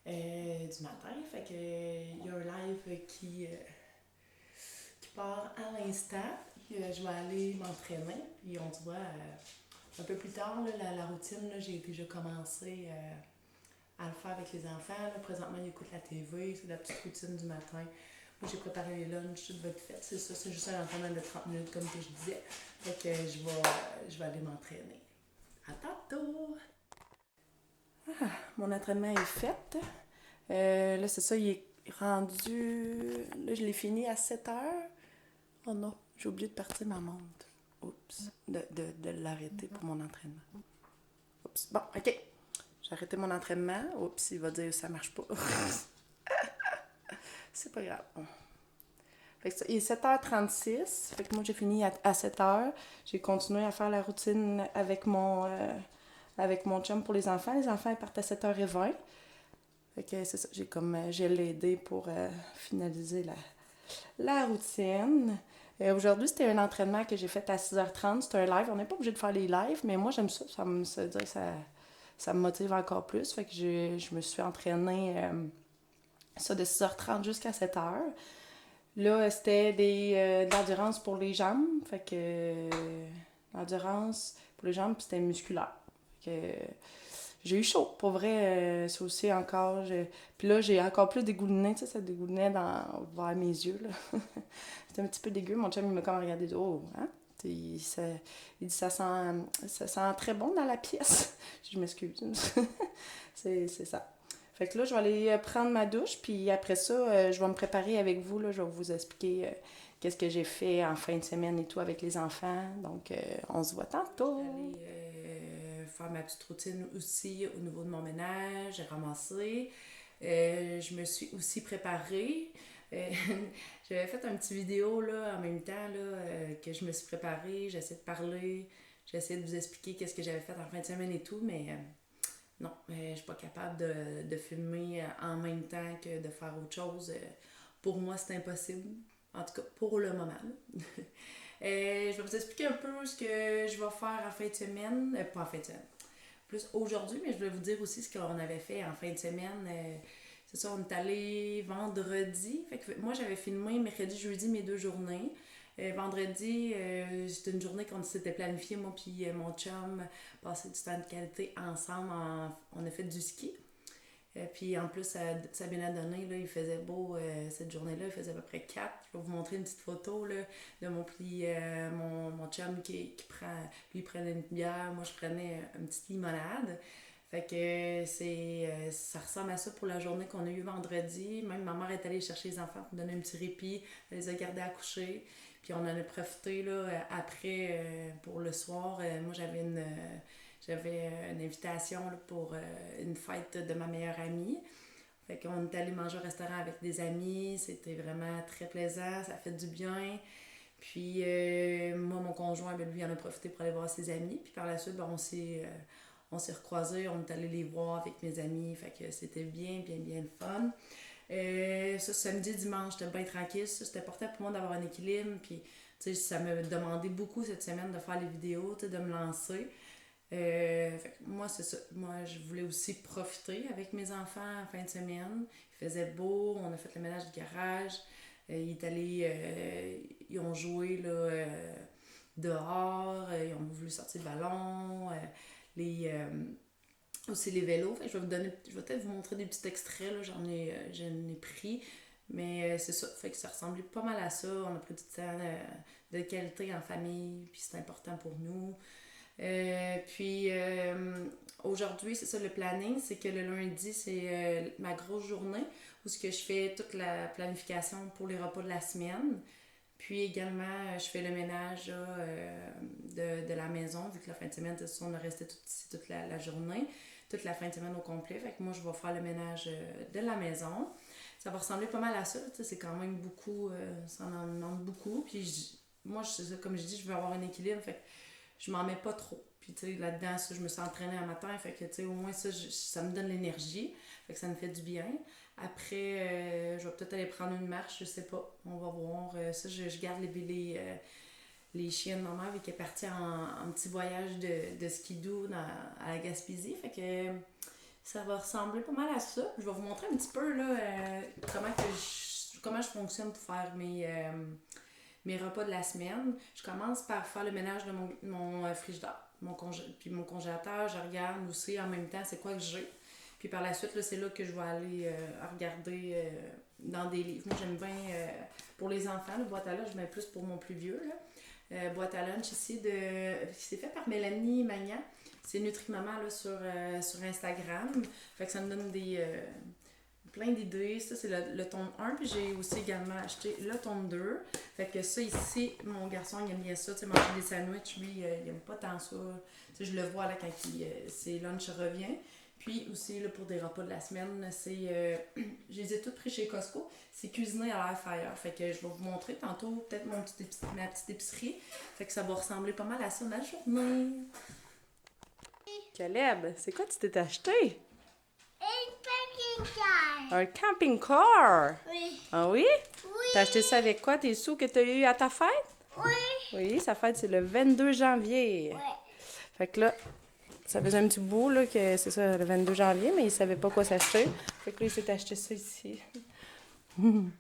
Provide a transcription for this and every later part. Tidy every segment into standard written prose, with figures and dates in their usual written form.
6h29 du matin. Fait que il y a un live qui part à l'instant. Puis, je vais aller m'entraîner. Puis on se voit un peu plus tard. Là, la routine, là, j'ai déjà commencé à le faire avec les enfants. Là. Présentement, ils écoutent la TV. C'est la petite routine du matin. Moi, j'ai préparé les lunchs, tout va être fait. C'est ça, c'est juste un entraînement de 30 minutes, comme que je disais. Fait que je vais aller m'entraîner. À tantôt! Mon entraînement est fait. Là, c'est ça, il est rendu. Là, je l'ai fini à 7h. Oh non, j'ai oublié de partir ma montre. Oups. De l'arrêter pour mon entraînement. Oups. Bon, OK. J'ai arrêté mon entraînement. Oups, il va dire que ça marche pas. C'est pas grave. Fait que ça, il est 7h36. Fait que moi, j'ai fini à 7h. J'ai continué à faire la routine avec mon chum pour les enfants. Les enfants, ils partent à 7h20. Fait que c'est ça. J'ai l'aidé pour finaliser la routine. Aujourd'hui, c'était un entraînement que j'ai fait à 6h30. C'était un live. On n'est pas obligé de faire les lives, mais moi, j'aime ça. Ça me motive encore plus. Fait que je me suis entraînée ça de 6h30 jusqu'à 7h. Là, c'était de l'endurance pour les jambes. Fait que l'endurance pour les jambes, puis c'était musculaire. Fait que j'ai eu chaud. Pour vrai, c'est aussi encore. Puis là, j'ai encore plus dégouliné. Tu sais, ça dégoulinait vers mes yeux. Là. C'était un petit peu dégueu. Mon chum, il m'a comme regardé de haut. Hein? Il dit ça sent très bon dans la pièce. Je m'excuse. c'est ça. Fait que là, je vais aller prendre ma douche, puis après ça, je vais me préparer avec vous. Là, je vais vous expliquer qu'est-ce que j'ai fait en fin de semaine et tout avec les enfants. Donc, on se voit tantôt. Je vais aller faire ma petite routine aussi au niveau de mon ménage. J'ai ramassé. Je me suis aussi préparée. Euh, J'avais fait un petit vidéo là, en même temps là, que je me suis préparée. J'essaie de parler. J'essaie de vous expliquer qu'est-ce que j'avais fait en fin de semaine et tout, mais non, je suis pas capable de filmer en même temps que de faire autre chose. Pour moi, c'est impossible. En tout cas, pour le moment. Je vais vous expliquer un peu ce que je vais faire en fin de semaine. Pas en fin de semaine. Plus aujourd'hui, mais je vais vous dire aussi ce qu'on avait fait en fin de semaine. C'est ça, on est allé vendredi. Fait que moi, j'avais filmé mercredi, jeudi, mes 2 journées. Vendredi, c'était une journée qu'on s'était planifiée, moi puis mon chum, passer du temps de qualité ensemble. On a fait du ski. Puis en plus, ça a bien donné, là, il faisait beau cette journée-là, il faisait à peu près 4. Je vais vous montrer une petite photo là, de mon chum qui prend, lui il prenait une bière, moi je prenais une petite limonade. Fait que ça ressemble à ça pour la journée qu'on a eue vendredi. Même ma mère est allée chercher les enfants pour donner un petit répit. Elle les a gardés à coucher. Puis on en a profité là, après pour le soir. Moi j'avais une invitation là, pour une fête de ma meilleure amie. Fait qu'on est allé manger au restaurant avec des amis. C'était vraiment très plaisant. Ça a fait du bien. Puis moi, mon conjoint, ben, lui, en a profité pour aller voir ses amis. Puis par la suite, ben, on s'est recroisés, on est allé les voir avec mes amis. Fait que c'était bien, bien, bien le fun. Ça, samedi, dimanche, c'était bien tranquille. Ça, c'était important pour moi d'avoir un équilibre. Puis, tu sais, ça me demandait beaucoup cette semaine de faire les vidéos, tu sais, de me lancer. Fait que moi, c'est ça. Moi, je voulais aussi profiter avec mes enfants en fin de semaine. Il faisait beau, on a fait le ménage du garage. Il est allé, ils ont joué là, dehors, ils ont voulu sortir le ballon, les, aussi les vélos. Fait que je vais peut-être vous montrer des petits extraits, là, j'en ai pris. Mais c'est ça, fait que ça ressemblait pas mal à ça. On a pris du temps de qualité en famille, puis c'est important pour nous. Puis aujourd'hui, c'est ça le planning, c'est que le lundi, c'est ma grosse journée où ce que je fais toute la planification pour les repas de la semaine. Puis également, je fais le ménage là, de la maison, vu que la fin de semaine, on a resté ici toute la journée, toute la fin de semaine au complet. Fait que moi, je vais faire le ménage de la maison. Ça va ressembler pas mal à ça, c'est quand même beaucoup, ça en demande beaucoup. Puis moi, comme je dis, je veux avoir un équilibre, fait que je m'en mets pas trop. Puis tu sais, là-dedans, ça, je me suis entraînée un matin, fait que tu sais, au moins ça me donne l'énergie, fait que ça me fait du bien. Après, je vais peut-être aller prendre une marche, je sais pas, on va voir. Ça, je garde les chiens de ma mère, vu qu'elle est partie en petit voyage de skidoo à la Gaspésie, fait que Ça va ressembler pas mal à ça. Je vais vous montrer un petit peu là, comment je fonctionne pour faire mes repas de la semaine. Je commence par faire le ménage de mon frigidaire, puis mon congélateur. Je regarde aussi en même temps c'est quoi que j'ai. Puis par la suite, là, c'est là que je vais aller regarder dans des livres. Moi, j'aime bien, pour les enfants, le boîte à lunch, je mets plus pour mon plus vieux. Là. Boîte à lunch ici, c'est fait par Mélanie Magnan. C'est Nutri-Maman là, sur Instagram. Fait que ça me donne plein d'idées. Ça, c'est le tome 1. Puis j'ai aussi également acheté le tome 2. Fait que ça, ici, mon garçon, il aime bien ça. Tu sais, manger des sandwichs, lui, il aime pas tant ça. Tu sais, je le vois là quand ses lunch revient. Puis aussi, là, pour des repas de la semaine, c'est... je les ai toutes pris chez Costco. C'est cuisiné à l'air fryer. Fait que je vais vous montrer tantôt peut-être ma petite épicerie. Fait que ça va ressembler pas mal à ça ma journée. Caleb, c'est quoi tu t'es acheté? Un camping-car. Un camping-car? Oui. Ah oui? Oui. T'as acheté ça avec quoi? Tes sous que t'as eu à ta fête? Oui. Oui, sa fête, c'est le 22 janvier. Ouais. Fait que là, ça faisait un petit bout, là, que c'est ça, le 22 janvier, mais il savait pas quoi s'acheter. Fait que là, il s'est acheté ça ici. Il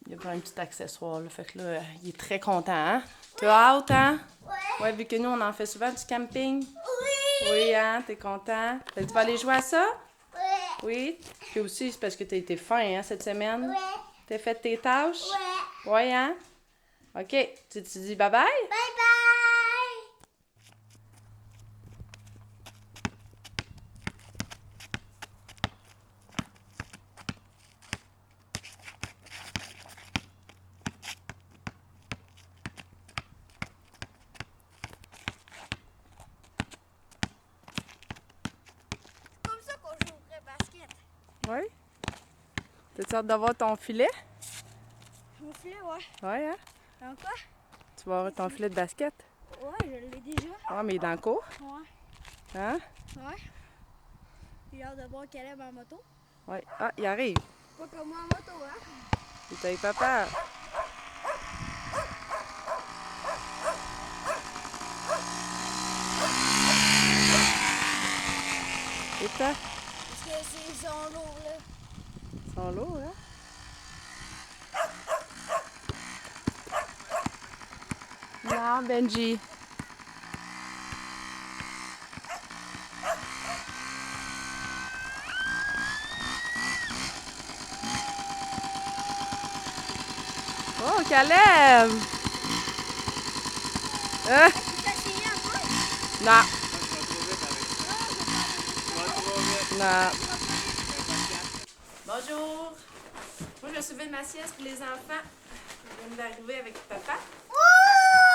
y a pas un petit accessoire, là. Fait que là, il est très content, hein? T'as hâte, hein? Ouais. Ouais, vu que nous, on en fait souvent du camping. Oui. Oui, hein? T'es content? Fait que tu vas aller jouer à ça? Ouais. Oui. Puis aussi, c'est parce que t'as été fin, hein, cette semaine? Ouais. T'as fait tes tâches? Ouais. Ouais, hein? OK. Tu dis bye-bye? Bye bye. C'est comme ça qu'on joue au vrai basket. Oui. T'as-tu hâte d'avoir ton filet? Mon filet, ouais. Ouais, hein? Encore? Tu vas avoir ton filet de basket? Ouais, je l'ai déjà. Ah, mais il est dans le cours, Ouais. hein? Ouais. J'ai hâte de voir Caleb en moto. Ouais. Ah, il arrive. Pas comme moi en moto, hein? Il est avec papa. Et toi? Parce que c'est son lourd, là. Ils sont lourds, hein? Non, Benji. Oh, Caleb! Tu t'as essayé un peu? Non. Non. Bonjour. Moi, je suis levée de ma sieste pour les enfants. Je viens d'arriver avec papa.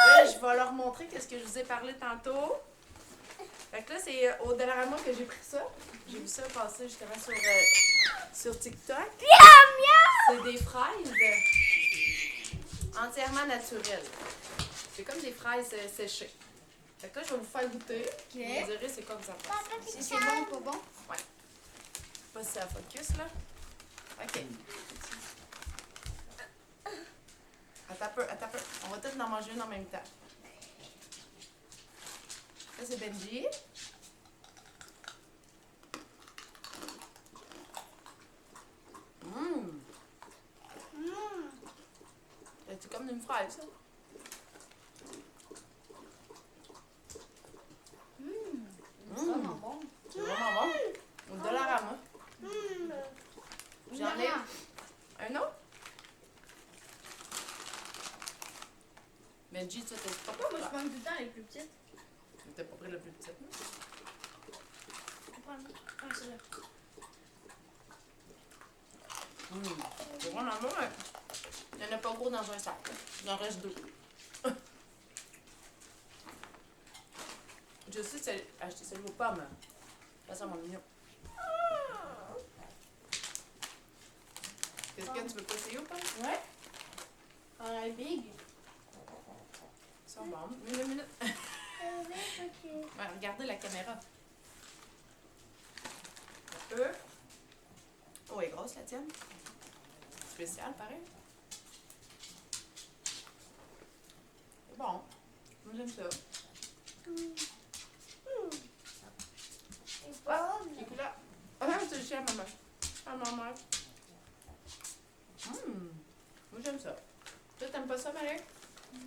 Là, je vais leur montrer qu'est-ce que je vous ai parlé tantôt. Fait que là, c'est au Dollarama que j'ai pris ça. J'ai vu ça passer justement sur TikTok. C'est des fraises entièrement naturelles. C'est comme des fraises séchées. Fait que là, je vais vous faire goûter. Vous me direz c'est quoi vous en pensez. Si c'est bon ou pas bon? Ouais. Je sais pas si ça focus, là. OK. Attends un peu. On va tous en manger une en même temps. Ça, c'est Benji. C'est comme une fraise, ça. C'est vraiment bon. C'est vraiment bon. Au Dollarama. J'en ai un autre. Benji, ça, t'es pas Pourquoi pris. moi je prends tout le temps les plus petites? T'as pas pris le plus petit. Je vais prendre. Ah, c'est là. C'est vraiment bon, mais il n'y en a pas gros dans un sac. Il en reste 2. Je sais acheter celle aux pommes. Ça sent mon mignon. Qu'est-ce que tu veux pas essayer aux pommes? Ouais. On a big. Ils sont bons. Une minute. Ouais, regardez la caméra. Eux. Oh, elle est grosse la tienne. Spécial, pareil. C'est bon. Moi, j'aime ça. C'est pas Et puis là, j'aime ça. Toi, t'aimes pas ça, Malin? Non.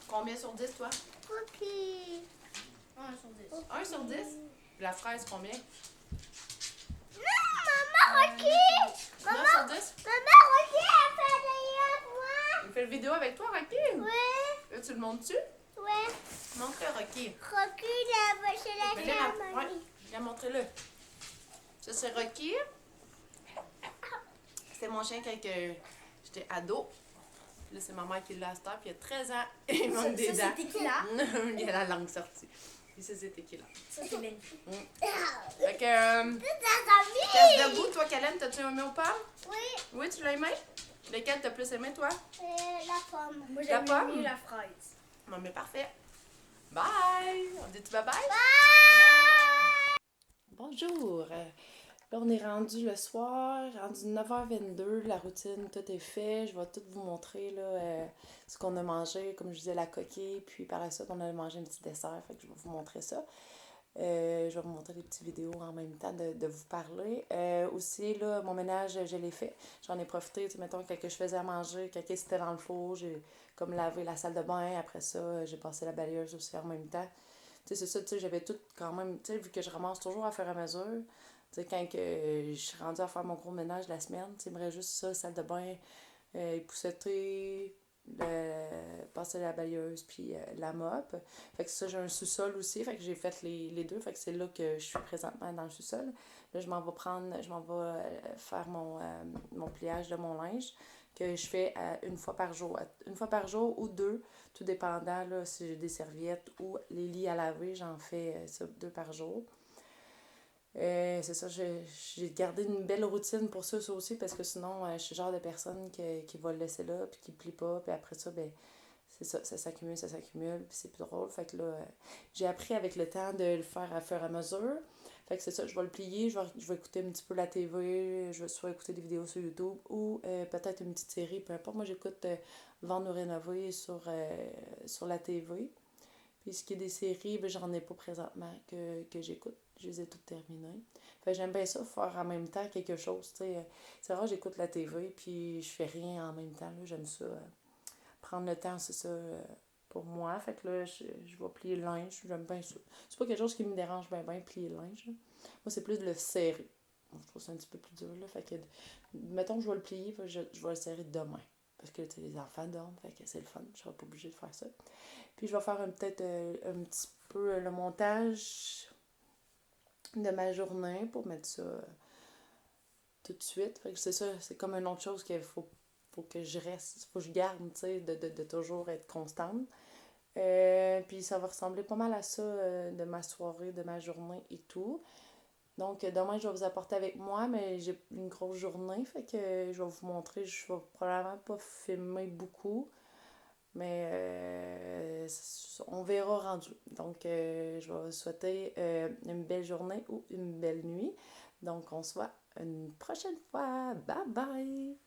Combien sur 10, toi? Ok. 1 sur 10. 1 sur 10? La fraise, combien? Maman, ok. 9 sur 10? Maman, ok, elle fait des moi. Il fait le vidéo avec toi, Rocky? Ouais. Là, tu le montres-tu? Ouais. Montre-le, Rocky. Rocky, là, c'est la Mais là, femme. ouais, viens montrer-le. Ça, c'est Rocky. C'était mon chien quand j'étais ado. Là, c'est ma mère qui l'a à cette heure, puis il a 13 ans. Il manque des dents. c'était qui là? Il a la langue sortie. Et ça, c'était qui là? Ça, c'est Ben. Fait que, C'est casse debout, toi, Kalen, t'as-tu aimé au pomme? Oui, Oui, tu l'as aimé? Lequel t'as plus aimé, toi? la pomme. La Moi, j'aime pomme? mieux la fraise. Non, mais parfait. Bye! On dit-tu bye-bye? Bonjour! Là, on est rendu le soir, rendu 9h22, la routine, tout est fait. Je vais tout vous montrer là, ce qu'on a mangé, comme je disais, la coquille, puis par la suite, on a mangé un petit dessert, fait que je vais vous montrer ça. Je vais vous montrer des petites vidéos en même temps de vous parler. Aussi, là, mon ménage, je l'ai fait. J'en ai profité, tu sais, mettons, quand je faisais à manger, quand c'était dans le four, j'ai comme lavé la salle de bain. Après ça, j'ai passé la balayeuse aussi en même temps. Tu sais, c'est ça, tu sais, j'avais tout quand même, tu sais, vu que je ramasse toujours à faire à mesure. Tu sais, quand je suis rendue à faire mon gros ménage la semaine, tu sais, il me reste juste ça, salle de bain, épousseter, passer la balayeuse, puis la mop. Fait que ça, j'ai un sous-sol aussi, fait que j'ai fait les deux, fait que c'est là que je suis présentement dans le sous-sol. Là, je m'en vais faire mon pliage de mon linge, que je fais une fois par jour. Une fois par jour ou deux, tout dépendant, là, si j'ai des serviettes ou les lits à laver, j'en fais ça 2 par jour. C'est ça, j'ai gardé une belle routine pour ça aussi, parce que sinon, je suis le genre de personne qui va le laisser là, puis qui plie pas, puis après ça, ben, c'est ça s'accumule, puis c'est plus drôle. Fait que là, j'ai appris avec le temps de le faire à fur et à mesure. Fait que c'est ça, je vais le plier, je vais écouter un petit peu la TV, je vais soit écouter des vidéos sur YouTube ou peut-être une petite série, peu importe. Moi, j'écoute Vendre ou rénover sur la TV. Puis ce qui est des séries, ben, j'en ai pas présentement que j'écoute. Je les ai toutes terminées. Fait que j'aime bien ça, faire en même temps quelque chose. T'sais. C'est vrai, j'écoute la TV, puis je fais rien en même temps. Là. J'aime ça. Prendre le temps, c'est ça pour moi. Fait que là, je vais plier le linge. J'aime bien ça. C'est pas quelque chose qui me dérange bien, plier le linge. Là. Moi, c'est plus de le serrer. Bon, je trouve ça un petit peu plus dur. Là. Fait que, mettons que je vais le plier, je vais le serrer demain. Parce que les enfants dorment, fait que c'est le fun. Je serai pas obligée de faire ça. Puis je vais faire peut-être un petit peu le montage de ma journée pour mettre ça tout de suite. Fait que c'est ça, c'est comme une autre chose qu'il faut que je reste, faut que je garde, tu sais, de toujours être constante. Puis ça va ressembler pas mal à ça de ma soirée, de ma journée et tout. Donc demain, je vais vous apporter avec moi, mais j'ai une grosse journée, fait que je vais vous montrer. Je vais probablement pas filmer beaucoup. Mais on verra rendu. Donc, je vais vous souhaiter une belle journée ou une belle nuit. Donc, on se voit une prochaine fois. Bye bye!